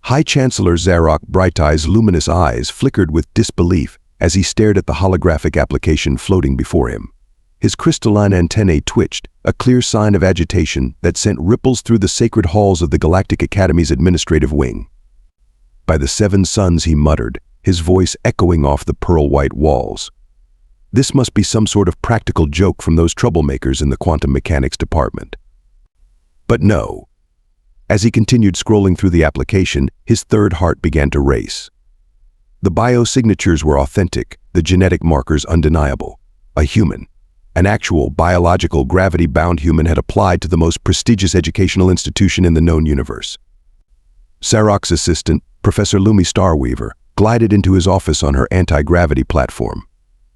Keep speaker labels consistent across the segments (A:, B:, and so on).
A: High Chancellor Zarok Brighteye's luminous eyes flickered with disbelief as he stared at the holographic application floating before him. His crystalline antennae twitched, a clear sign of agitation that sent ripples through the sacred halls of the Galactic Academy's administrative wing. "By the seven suns," he muttered, his voice echoing off the pearl-white walls. "This must be some sort of practical joke from those troublemakers in the quantum mechanics department." But no. As he continued scrolling through the application, his third heart began to race. The biosignatures were authentic, the genetic markers undeniable. A human. An actual, biological, gravity-bound human had applied to the most prestigious educational institution in the known universe. Zarok's assistant, Professor Lumi Starweaver, glided into his office on her anti-gravity platform.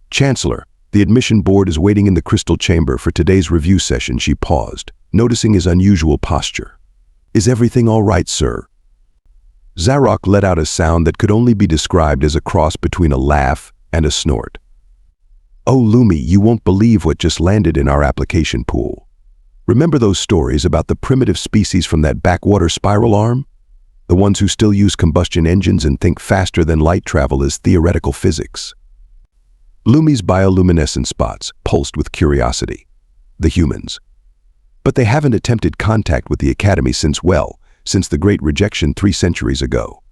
A: "Chancellor, the admission board is waiting in the crystal chamber for today's review session," she paused, noticing his unusual posture. "Is everything all right, sir?" Zarok let out a sound that could only be described as a cross between a laugh and a snort. "Oh, Lumi, you won't believe what just landed in our application pool. Remember those stories about the primitive species from that backwater spiral arm? The ones who still use combustion engines and think faster than light travel is theoretical physics." Lumi's bioluminescent spots pulsed with curiosity. The humans. But they haven't attempted contact with the Academy since the Great Rejection 3 centuries ago.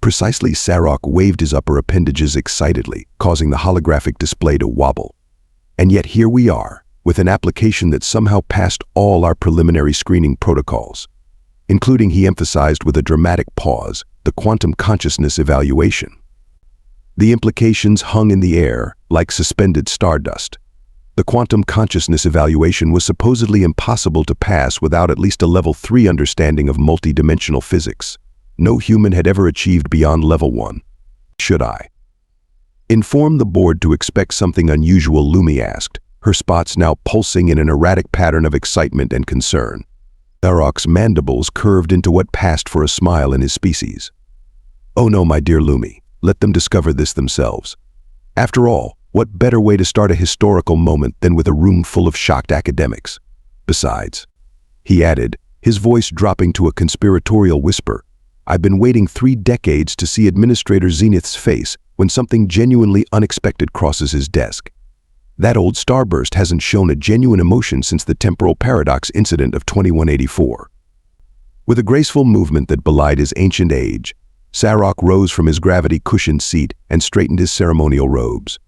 A: Precisely, Zarok waved his upper appendages excitedly, causing the holographic display to wobble. And yet here we are, with an application that somehow passed all our preliminary screening protocols, including, he emphasized with a dramatic pause, the quantum consciousness evaluation. The implications hung in the air like suspended stardust. The quantum consciousness evaluation was supposedly impossible to pass without at least a level 3 understanding of multidimensional physics. No human had ever achieved beyond level 1. "Should I inform the board to expect something unusual?" Lumi asked, her spots now pulsing in an erratic pattern of excitement and concern. Zarok's mandibles curved into what passed for a smile in his species. "Oh no, my dear Lumi, let them discover this themselves. After all, what better way to start a historical moment than with a room full of shocked academics? Besides," he added, his voice dropping to a conspiratorial whisper, "I've been waiting 3 decades to see Administrator Zenith's face when something genuinely unexpected crosses his desk. That old starburst hasn't shown a genuine emotion since the temporal paradox incident of 2184. With a graceful movement that belied his ancient age, Zarok rose from his gravity-cushioned seat and straightened his ceremonial robes.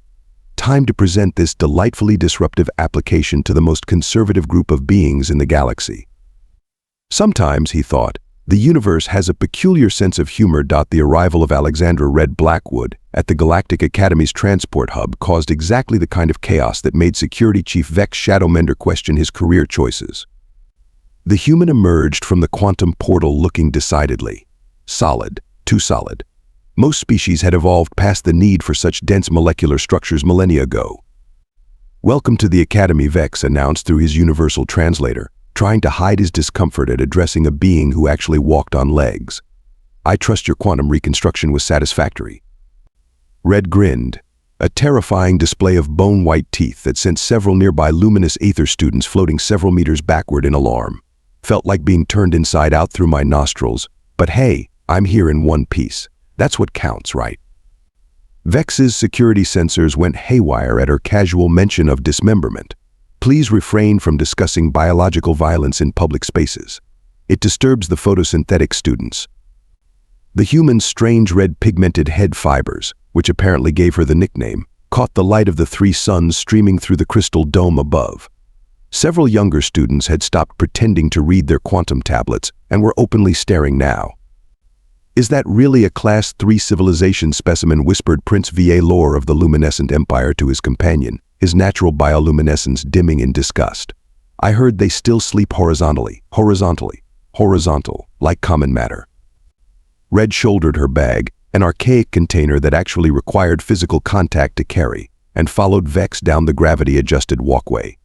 A: Time to present this delightfully disruptive application to the most conservative group of beings in the galaxy. Sometimes, he thought, the universe has a peculiar sense of humor. The arrival of Alexandra Red Blackwood at the Galactic Academy's transport hub caused exactly the kind of chaos that made Security Chief Vex Shadowmender question his career choices. The human emerged from the quantum portal looking decidedly solid, too solid. Most species had evolved past the need for such dense molecular structures millennia ago. "Welcome to the Academy," Vex announced through his universal translator, trying to hide his discomfort at addressing a being who actually walked on legs. "I trust your quantum reconstruction was satisfactory." Red grinned, a terrifying display of bone-white teeth that sent several nearby luminous aether students floating several meters backward in alarm. "Felt like being turned inside out through my nostrils, but hey, I'm here in one piece. That's what counts, right?" Vex's security sensors went haywire at her casual mention of dismemberment. "Please refrain from discussing biological violence in public spaces. It disturbs the photosynthetic students." The human's strange red pigmented head fibers, which apparently gave her the nickname, caught the light of the 3 suns streaming through the crystal dome above. Several younger students had stopped pretending to read their quantum tablets and were openly staring now. "Is that really a Class 3 civilization specimen?" whispered Prince Va Lore of the Luminescent Empire to his companion, his natural bioluminescence dimming in disgust. "I heard they still sleep horizontal, like common matter." Red shouldered her bag, an archaic container that actually required physical contact to carry, and followed Vex down the gravity-adjusted walkway.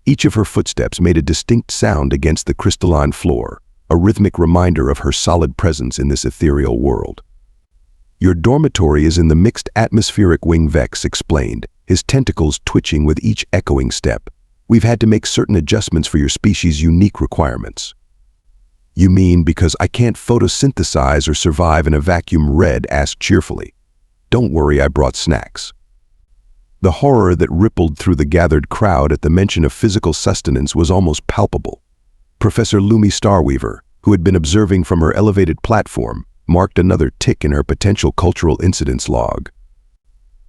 A: Each of her footsteps made a distinct sound against the crystalline floor, a rhythmic reminder of her solid presence in this ethereal world. "Your dormitory is in the mixed atmospheric wing," Vex explained, his tentacles twitching with each echoing step. "We've had to make certain adjustments for your species' unique requirements." "You mean because I can't photosynthesize or survive in a vacuum?" Red asked cheerfully. "Don't worry, I brought snacks." The horror that rippled through the gathered crowd at the mention of physical sustenance was almost palpable. Professor Lumi Starweaver, who had been observing from her elevated platform, marked another tick in her potential cultural incidents log.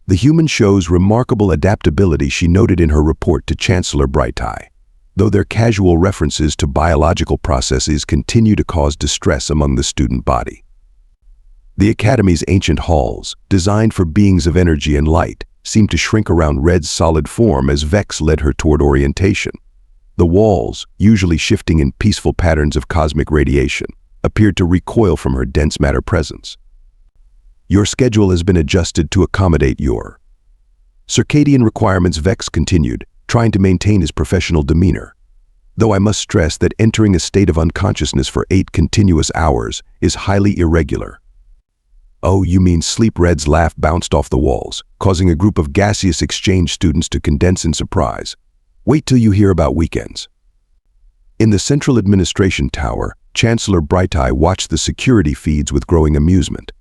A: The human shows remarkable adaptability, she noted in her report to Chancellor Brighteye, though their casual references to biological processes continue to cause distress among the student body. The Academy's ancient halls, designed for beings of energy and light, seemed to shrink around Red's solid form as Vex led her toward orientation. The walls, usually shifting in peaceful patterns of cosmic radiation, appeared to recoil from her dense matter presence. "Your schedule has been adjusted to accommodate your circadian requirements," Vex continued, trying to maintain his professional demeanor. "Though I must stress that entering a state of unconsciousness for 8 continuous hours is highly irregular." "Oh, you mean sleep?" Red's laugh bounced off the walls, causing a group of gaseous exchange students to condense in surprise. "Wait till you hear about weekends." In the Central Administration Tower, Chancellor Brighteye watched the security feeds with growing amusement.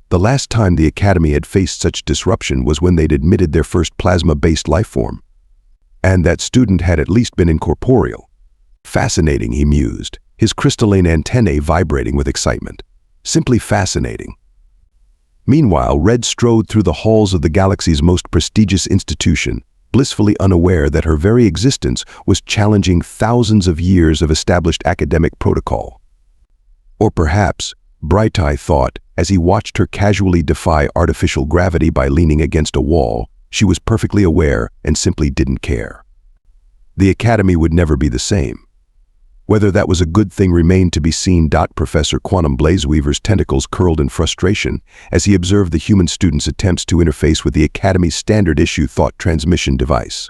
A: The last time the Academy had faced such disruption was when they'd admitted their first plasma-based lifeform. And that student had at least been incorporeal. "Fascinating," he mused, his crystalline antennae vibrating with excitement. "Simply fascinating." Meanwhile, Red strode through the halls of the galaxy's most prestigious institution, blissfully unaware that her very existence was challenging thousands of years of established academic protocol. Or perhaps, Brighteye thought, as he watched her casually defy artificial gravity by leaning against a wall, she was perfectly aware and simply didn't care. The Academy would never be the same. Whether that was a good thing remained to be seen. Professor Quantum Blazeweaver's tentacles curled in frustration as he observed the human student's attempts to interface with the Academy's standard-issue thought transmission device.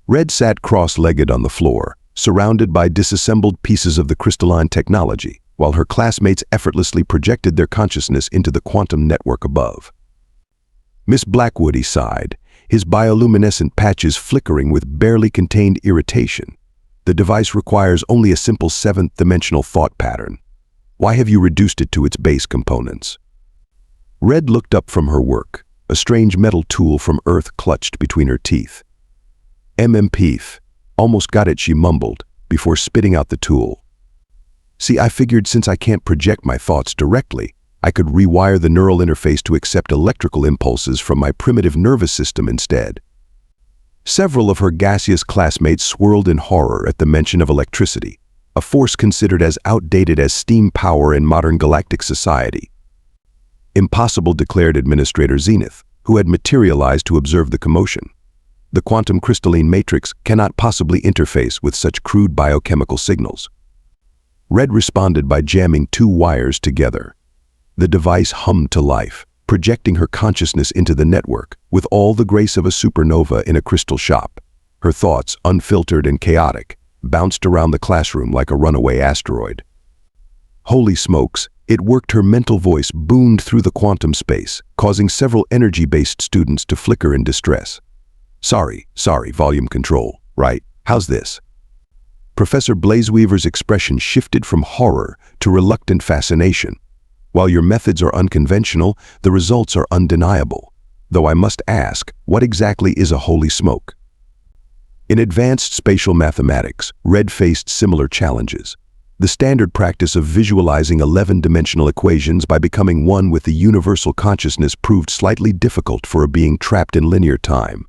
A: Red sat cross-legged on the floor, surrounded by disassembled pieces of the crystalline technology, while her classmates effortlessly projected their consciousness into the quantum network above. "Miss Blackwood," he sighed, his bioluminescent patches flickering with barely contained irritation. "The device requires only a simple 7th-dimensional thought pattern. Why have you reduced it to its base components?" Red looked up from her work, a strange metal tool from Earth clutched between her teeth. "MMPF. Almost got it," she mumbled, before spitting out the tool. "See, I figured since I can't project my thoughts directly, I could rewire the neural interface to accept electrical impulses from my primitive nervous system instead." Several of her gaseous classmates swirled in horror at the mention of electricity, a force considered as outdated as steam power in modern galactic society. "Impossible," declared Administrator Zenith, who had materialized to observe the commotion. "The quantum crystalline matrix cannot possibly interface with such crude biochemical signals." Red responded by jamming 2 wires together. The device hummed to life, projecting her consciousness into the network with all the grace of a supernova in a crystal shop. Her thoughts, unfiltered and chaotic, bounced around the classroom like a runaway asteroid. Holy smokes, it worked! Her mental voice boomed through the quantum space, causing several energy-based students to flicker in distress. Sorry, volume control, right? How's this?" Professor Blazeweaver's expression shifted from horror to reluctant fascination. "While your methods are unconventional, the results are undeniable. Though I must ask, what exactly is a holy smoke?" In advanced spatial mathematics, Red faced similar challenges. The standard practice of visualizing 11-dimensional equations by becoming one with the universal consciousness proved slightly difficult for a being trapped in linear time.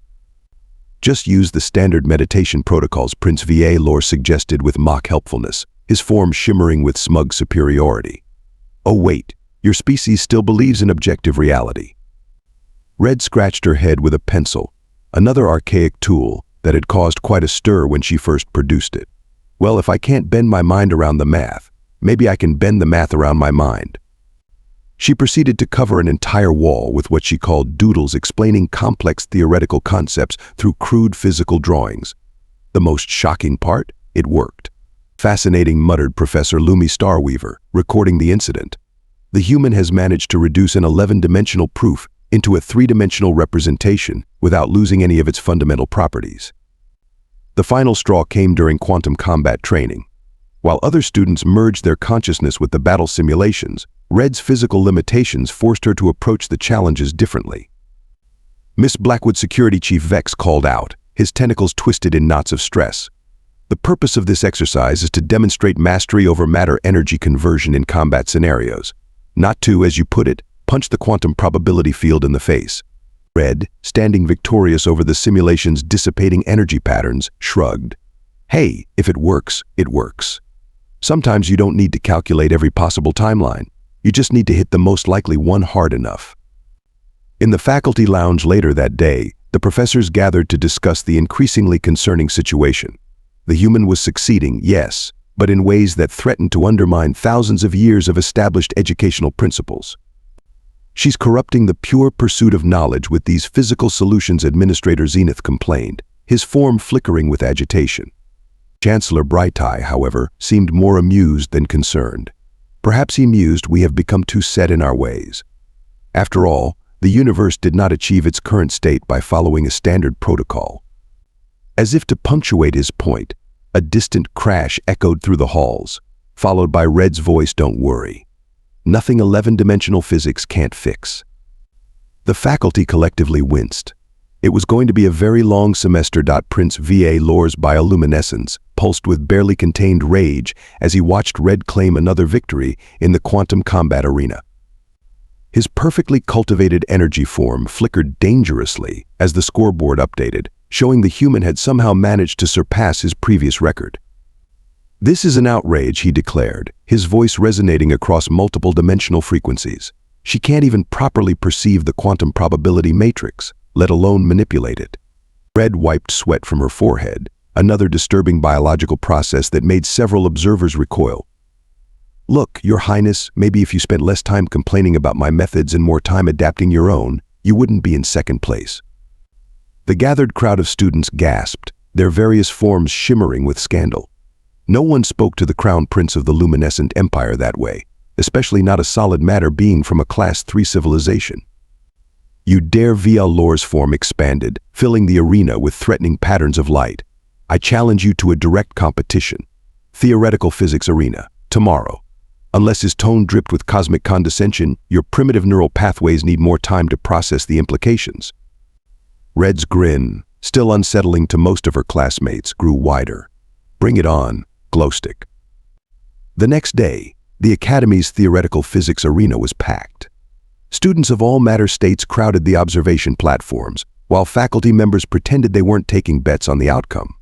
A: "Just use the standard meditation protocols," Prince Va Lore suggested with mock helpfulness, his form shimmering with smug superiority. "Oh wait, your species still believes in objective reality." Red scratched her head with a pencil, another archaic tool that had caused quite a stir when she first produced it. "Well, if I can't bend my mind around the math, maybe I can bend the math around my mind." She proceeded to cover an entire wall with what she called doodles explaining complex theoretical concepts through crude physical drawings. The most shocking part? It worked. "Fascinating," muttered Professor Lumi Starweaver, recording the incident. "The human has managed to reduce an 11-dimensional proof into a 3-dimensional representation without losing any of its fundamental properties." The final straw came during quantum combat training. While other students merged their consciousness with the battle simulations, Red's physical limitations forced her to approach the challenges differently. Miss Blackwood Security Chief Vex called out, his tentacles twisted in knots of stress. The purpose of this exercise is to demonstrate mastery over matter-energy conversion in combat scenarios, not to, as you put it, punch the quantum probability field in the face. Red, standing victorious over the simulation's dissipating energy patterns, shrugged. Hey, if it works, it works. Sometimes you don't need to calculate every possible timeline. You just need to hit the most likely one hard enough. In the faculty lounge later that day, the professors gathered to discuss the increasingly concerning situation. The human was succeeding, yes, but in ways that threatened to undermine thousands of years of established educational principles. She's corrupting the pure pursuit of knowledge with these physical solutions, Administrator Zenith complained, his form flickering with agitation. Chancellor Brighteye, however, seemed more amused than concerned. Perhaps he mused, we have become too set in our ways. After all, the universe did not achieve its current state by following a standard protocol. As if to punctuate his point, a distant crash echoed through the halls, followed by Red's voice, don't worry. Nothing 11-dimensional physics can't fix. The faculty collectively winced. It was going to be a very long semester. Prince Va Lore's bioluminescence pulsed with barely contained rage as he watched Red claim another victory in the quantum combat arena. His perfectly cultivated energy form flickered dangerously as the scoreboard updated, showing the human had somehow managed to surpass his previous record. This is an outrage, he declared, his voice resonating across multiple dimensional frequencies. She can't even properly perceive the quantum probability matrix, let alone manipulate it. Red wiped sweat from her forehead, another disturbing biological process that made several observers recoil. Look, Your Highness, maybe if you spent less time complaining about my methods and more time adapting your own, you wouldn't be in second place. The gathered crowd of students gasped, their various forms shimmering with scandal. No one spoke to the Crown Prince of the Luminescent Empire that way, especially not a solid matter being from a Class 3 civilization. You dare? Va Lore's form expanded, filling the arena with threatening patterns of light. I challenge you to a direct competition. Theoretical physics arena, tomorrow. Unless his tone dripped with cosmic condescension, your primitive neural pathways need more time to process the implications. Red's grin, still unsettling to most of her classmates, grew wider. Bring it on, Glowstick. The next day, the Academy's theoretical physics arena was packed. Students of all matter states crowded the observation platforms, while faculty members pretended they weren't taking bets on the outcome.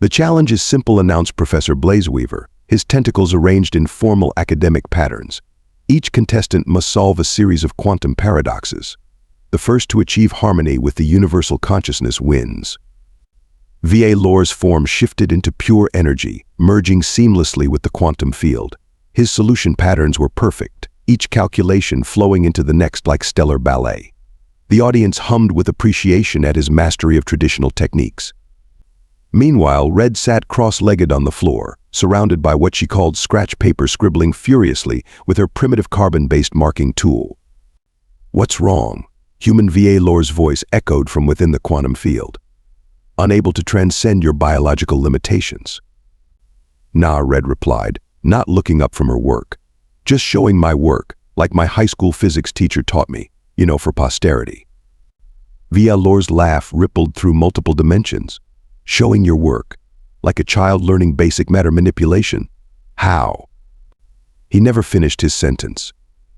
A: The challenge is simple, announced Professor Blazeweaver, his tentacles arranged in formal academic patterns. Each contestant must solve a series of quantum paradoxes. The first to achieve harmony with the universal consciousness wins. Va Lore's form shifted into pure energy, merging seamlessly with the quantum field. His solution patterns were perfect, each calculation flowing into the next like stellar ballet. The audience hummed with appreciation at his mastery of traditional techniques. Meanwhile, Red sat cross-legged on the floor, surrounded by what she called scratch paper, scribbling furiously with her primitive carbon-based marking tool. What's wrong? Human Va Lore's voice echoed from within the quantum field. Unable to transcend your biological limitations. Nah, Red replied, not looking up from her work. Just showing my work, like my high school physics teacher taught me, for posterity. Va Lore's laugh rippled through multiple dimensions. Showing your work, like a child learning basic matter manipulation. How? He never finished his sentence.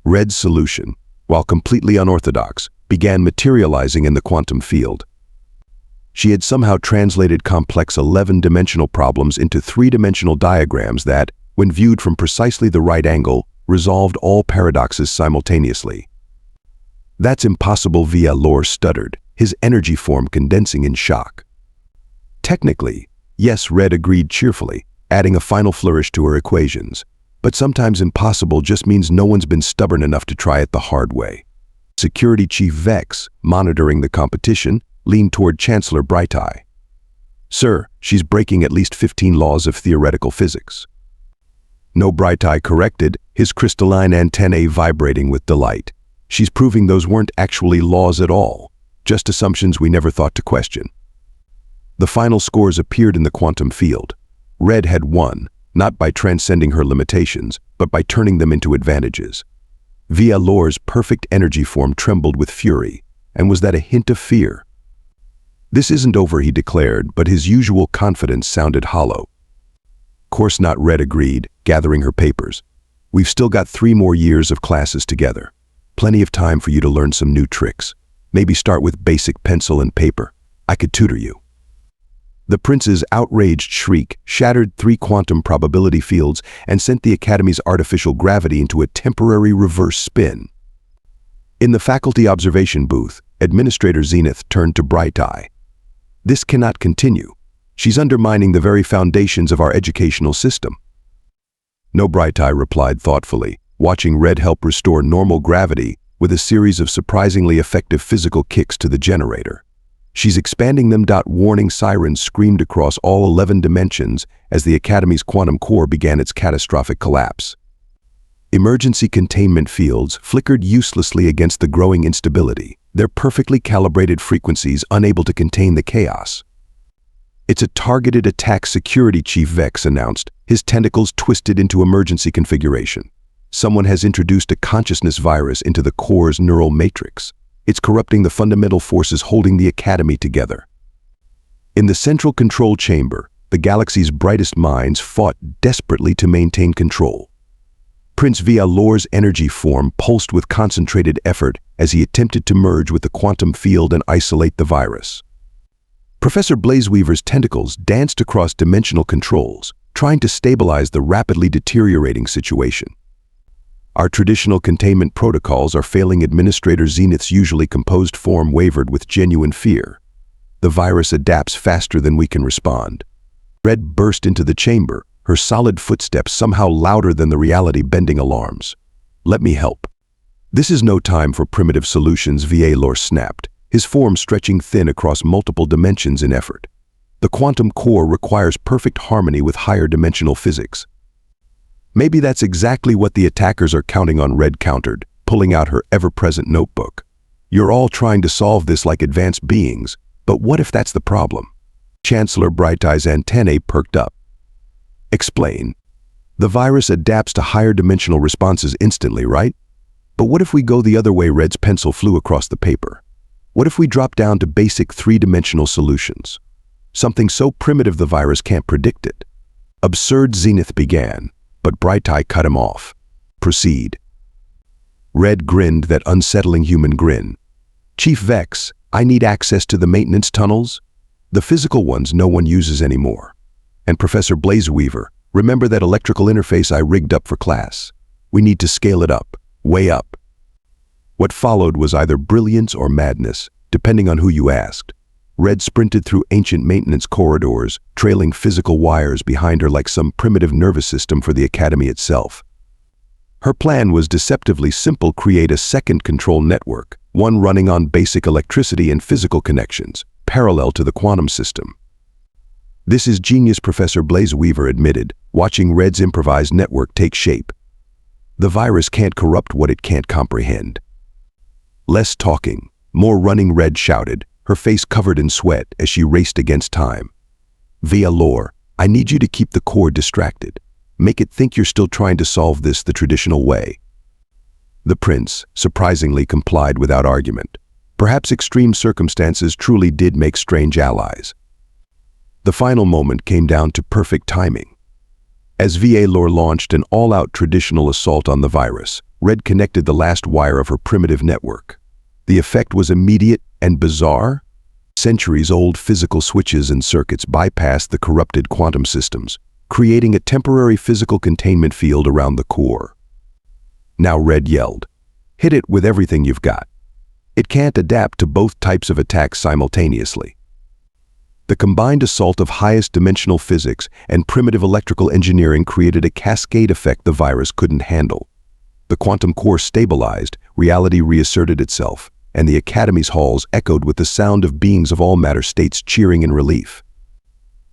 A: Red's solution, while completely unorthodox, began materializing in the quantum field. She had somehow translated complex 11-dimensional problems into 3-dimensional diagrams that, when viewed from precisely the right angle, resolved all paradoxes simultaneously. That's impossible, Va Lore stuttered, his energy form condensing in shock. Technically, yes, Red agreed cheerfully, adding a final flourish to her equations. But sometimes impossible just means no one's been stubborn enough to try it the hard way. Security Chief Vex, monitoring the competition, leaned toward Chancellor Brighteye. Sir, she's breaking at least 15 laws of theoretical physics. No, Brighteye corrected, his crystalline antennae vibrating with delight. She's proving those weren't actually laws at all, just assumptions we never thought to question. The final scores appeared in the quantum field. Red had won, not by transcending her limitations, but by turning them into advantages. Via Lore's perfect energy form trembled with fury, and was that a hint of fear? "This isn't over," he declared, but his usual confidence sounded hollow. "Course not," Red agreed, gathering her papers. "We've still got 3 more years of classes together. Plenty of time for you to learn some new tricks. Maybe start with basic pencil and paper. I could tutor you." The prince's outraged shriek shattered 3 quantum probability fields and sent the Academy's artificial gravity into a temporary reverse spin. In the faculty observation booth, Administrator Zenith turned to Bright Eye. "This cannot continue. She's undermining the very foundations of our educational system." "No," Bright Eye replied thoughtfully, watching Red help restore normal gravity with a series of surprisingly effective physical kicks to the generator. "She's expanding them." Warning sirens screamed across all 11 dimensions as the Academy's quantum core began its catastrophic collapse. Emergency containment fields flickered uselessly against the growing instability, their perfectly calibrated frequencies unable to contain the chaos. "It's a targeted attack," Security Chief Vex announced, his tentacles twisted into emergency configuration. "Someone has introduced a consciousness virus into the core's neural matrix. It's corrupting the fundamental forces holding the Academy together." In the central control chamber, the galaxy's brightest minds fought desperately to maintain control. Prince Via Lore's energy form pulsed with concentrated effort as he attempted to merge with the quantum field and isolate the virus. Professor Blazeweaver's tentacles danced across dimensional controls, trying to stabilize the rapidly deteriorating situation. "Our traditional containment protocols are failing." Administrator Zenith's usually composed form wavered with genuine fear. "The virus adapts faster than we can respond." Red burst into the chamber, her solid footsteps somehow louder than the reality-bending alarms. "Let me help." "This is no time for primitive solutions," Via Lore snapped, his form stretching thin across multiple dimensions in effort. "The quantum core requires perfect harmony with higher dimensional physics." "Maybe that's exactly what the attackers are counting on," Red countered, pulling out her ever-present notebook. "You're all trying to solve this like advanced beings, but what if that's the problem?" Chancellor Bright Eye's antennae perked up. "Explain." "The virus adapts to higher dimensional responses instantly, right? But what if we go the other way?" Red's pencil flew across the paper. "What if we drop down to basic 3-dimensional solutions? Something so primitive the virus can't predict it." "Absurd," Zenith began, but Bright Eye cut him off. "Proceed." Red grinned that unsettling human grin. "Chief Vex, I need access to the maintenance tunnels. The physical ones no one uses anymore. And Professor Blazeweaver, remember that electrical interface I rigged up for class? We need to scale it up, way up." What followed was either brilliance or madness, depending on who you asked. Red sprinted through ancient maintenance corridors, trailing physical wires behind her like some primitive nervous system for the Academy itself. Her plan was deceptively simple: create a second control network, one running on basic electricity and physical connections, parallel to the quantum system. "This is genius," Professor Blazeweaver admitted, watching Red's improvised network take shape. "The virus can't corrupt what it can't comprehend." "Less talking, more running," Red shouted, her face covered in sweat as she raced against time. "Via Lore, I need you to keep the core distracted. Make it think you're still trying to solve this the traditional way." The prince, surprisingly, complied without argument. Perhaps extreme circumstances truly did make strange allies. The final moment came down to perfect timing. As Via Lore launched an all-out traditional assault on the virus, Red connected the last wire of her primitive network. The effect was immediate and bizarre. Centuries-old physical switches and circuits bypassed the corrupted quantum systems, creating a temporary physical containment field around the core. Now, Red yelled, "Hit it with everything you've got." It can't adapt to both types of attacks simultaneously. The combined assault of highest dimensional physics and primitive electrical engineering created a cascade effect the virus couldn't handle. The quantum core stabilized, reality reasserted itself, and the Academy's halls echoed with the sound of beings of all matter states cheering in relief.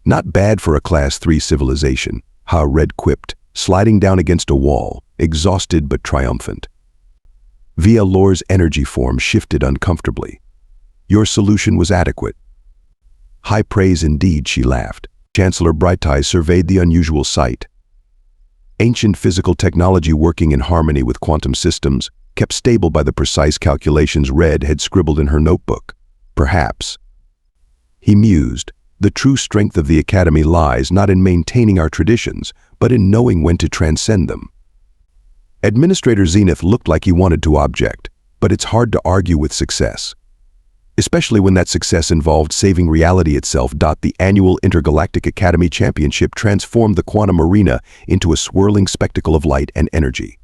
A: "Not bad for a Class 3 civilization," Red quipped, sliding down against a wall, exhausted but triumphant. Via Lore's energy form shifted uncomfortably. "Your solution was adequate." "High praise indeed," she laughed. Chancellor Bright Eye surveyed the unusual sight. ancient physical technology working in harmony with quantum systems, kept stable by the precise calculations Red had scribbled in her notebook. Perhaps, he mused, the true strength of the Academy lies not in maintaining our traditions, but in knowing when to transcend them. Administrator Zenith looked like he wanted to object, but it's hard to argue with success, especially when that success involved saving reality itself. The annual Intergalactic Academy Championship transformed the quantum arena into a swirling spectacle of light and energy.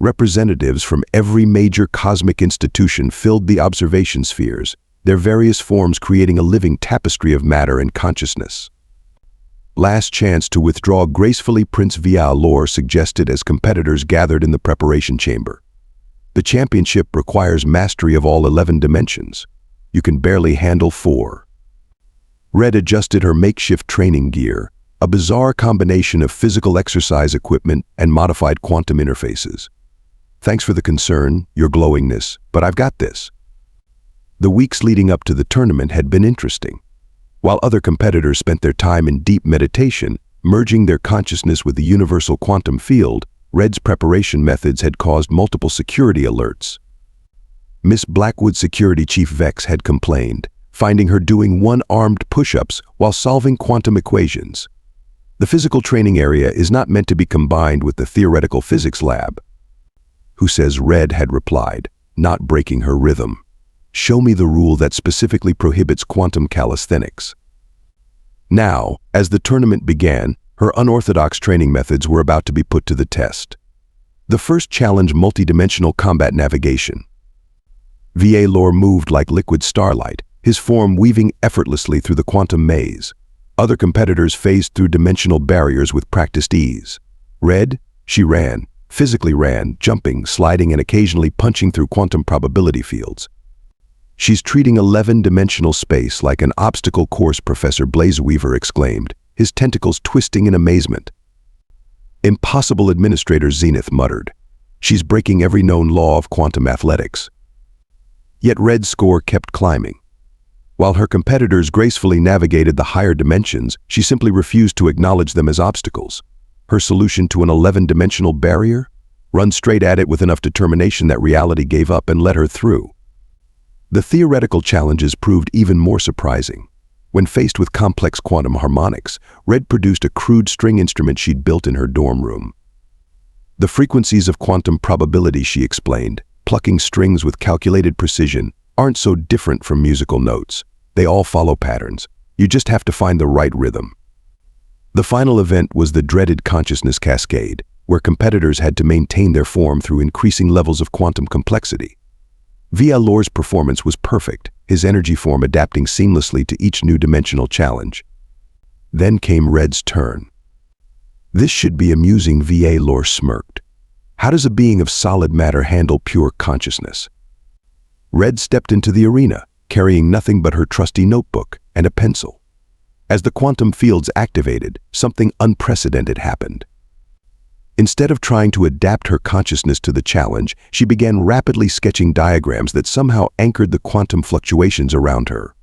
A: Representatives from every major cosmic institution filled the observation spheres, their various forms creating a living tapestry of matter and consciousness. Last chance to withdraw gracefully, Prince Vialor suggested as competitors gathered in the preparation chamber. The championship requires mastery of all 11 dimensions. You can barely handle 4. Red adjusted her makeshift training gear, a bizarre combination of physical exercise equipment and modified quantum interfaces. Thanks for the concern, your glowingness, but I've got this. The weeks leading up to the tournament had been interesting. While other competitors spent their time in deep meditation, merging their consciousness with the universal quantum field, Red's preparation methods had caused multiple security alerts. Miss Blackwood's security chief Vex had complained, finding her doing one-armed push-ups while solving quantum equations. The physical training area is not meant to be combined with the theoretical physics lab. Who says Red had replied, not breaking her rhythm. Show me the rule that specifically prohibits quantum calisthenics. Now, as the tournament began, her unorthodox training methods were about to be put to the test. The first challenge: multidimensional combat navigation. Vialor moved like liquid starlight, his form weaving effortlessly through the quantum maze. Other competitors phased through dimensional barriers with practiced ease. Red, she ran, physically ran, jumping, sliding, and occasionally punching through quantum probability fields. She's treating 11-dimensional space like an obstacle course, Professor Blazeweaver exclaimed, his tentacles twisting in amazement. Impossible, Administrator Zenith muttered. She's breaking every known law of quantum athletics. Yet Red's score kept climbing. While her competitors gracefully navigated the higher dimensions, she simply refused to acknowledge them as obstacles. Her solution to an 11-dimensional barrier? Run straight at it with enough determination that reality gave up and let her through. The theoretical challenges proved even more surprising. When faced with complex quantum harmonics, Red produced a crude string instrument she'd built in her dorm room. The frequencies of quantum probability, she explained, plucking strings with calculated precision, aren't so different from musical notes. They all follow patterns. You just have to find the right rhythm. The final event was the dreaded consciousness cascade, where competitors had to maintain their form through increasing levels of quantum complexity. Vialor's performance was perfect, his energy form adapting seamlessly to each new dimensional challenge. Then came Red's turn. This should be amusing, Vialor smirked. How does a being of solid matter handle pure consciousness? Red stepped into the arena, carrying nothing but her trusty notebook and a pencil. As the quantum fields activated, something unprecedented happened. Instead of trying to adapt her consciousness to the challenge, she began rapidly sketching diagrams that somehow anchored the quantum fluctuations around her.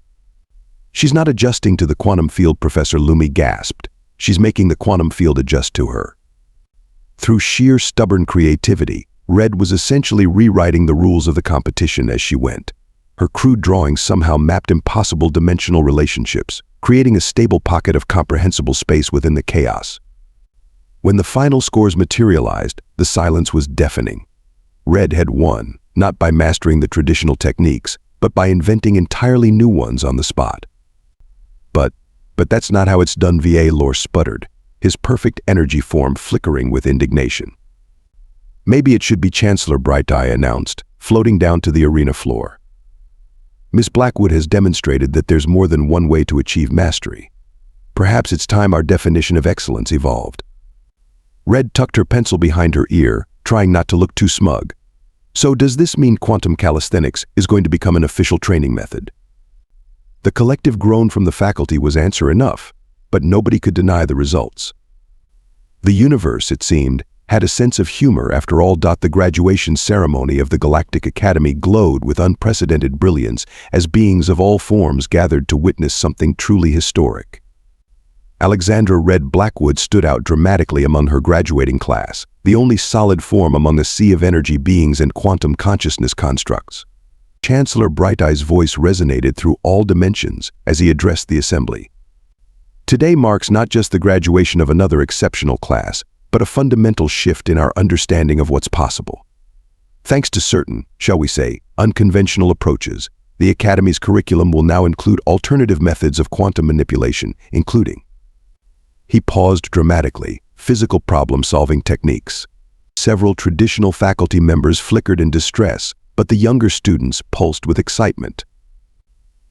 A: She's not adjusting to the quantum field, Professor Lumi gasped. She's making the quantum field adjust to her. Through sheer stubborn creativity, Red was essentially rewriting the rules of the competition as she went. Her crude drawings somehow mapped impossible dimensional relationships, creating a stable pocket of comprehensible space within the chaos. When the final scores materialized, the silence was deafening. Red had won, not by mastering the traditional techniques, but by inventing entirely new ones on the spot. But that's not how it's done, Vialor sputtered, his perfect energy form flickering with indignation. Maybe it should be, Chancellor Brighteye announced, floating down to the arena floor. Miss Blackwood has demonstrated that there's more than one way to achieve mastery. Perhaps it's time our definition of excellence evolved. Red tucked her pencil behind her ear, trying not to look too smug. So does this mean quantum calisthenics is going to become an official training method? The collective groan from the faculty was answer enough, but nobody could deny the results. The universe, it seemed, had a sense of humor after all. The graduation ceremony of the Galactic Academy glowed with unprecedented brilliance as beings of all forms gathered to witness something truly historic. Alexandra read Blackwood stood out dramatically among her graduating class, the only solid form among a sea of energy beings and quantum consciousness constructs. Chancellor Brighteye's voice resonated through all dimensions as he addressed the assembly. Today marks not just the graduation of another exceptional class, but a fundamental shift in our understanding of what's possible. Thanks to certain, shall we say, unconventional approaches, the Academy's curriculum will now include alternative methods of quantum manipulation, including. He paused dramatically, physical problem-solving techniques. Several traditional faculty members flickered in distress, but the younger students pulsed with excitement.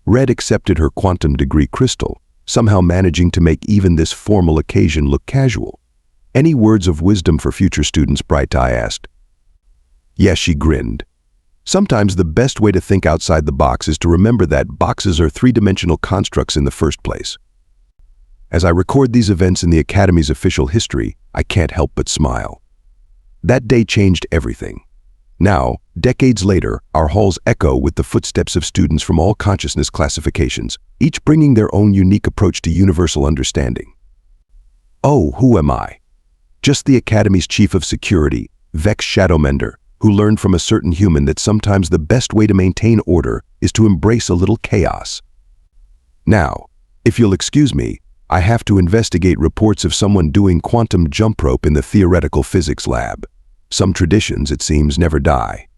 A: Red accepted her quantum degree crystal, somehow managing to make even this formal occasion look casual. Any words of wisdom for future students, Brighteye asked. Yes, she grinned. Sometimes the best way to think outside the box is to remember that boxes are three-dimensional constructs in the first place. As I record these events in the Academy's official history, I can't help but smile. That day changed everything. Now, decades later, our halls echo with the footsteps of students from all consciousness classifications, each bringing their own unique approach to universal understanding. Oh, who am I? Just the Academy's chief of security, Vex Shadowmender, who learned from a certain human that sometimes the best way to maintain order is to embrace a little chaos. Now, if you'll excuse me, I have to investigate reports of someone doing quantum jump rope in the theoretical physics lab. Some traditions, it seems, never die.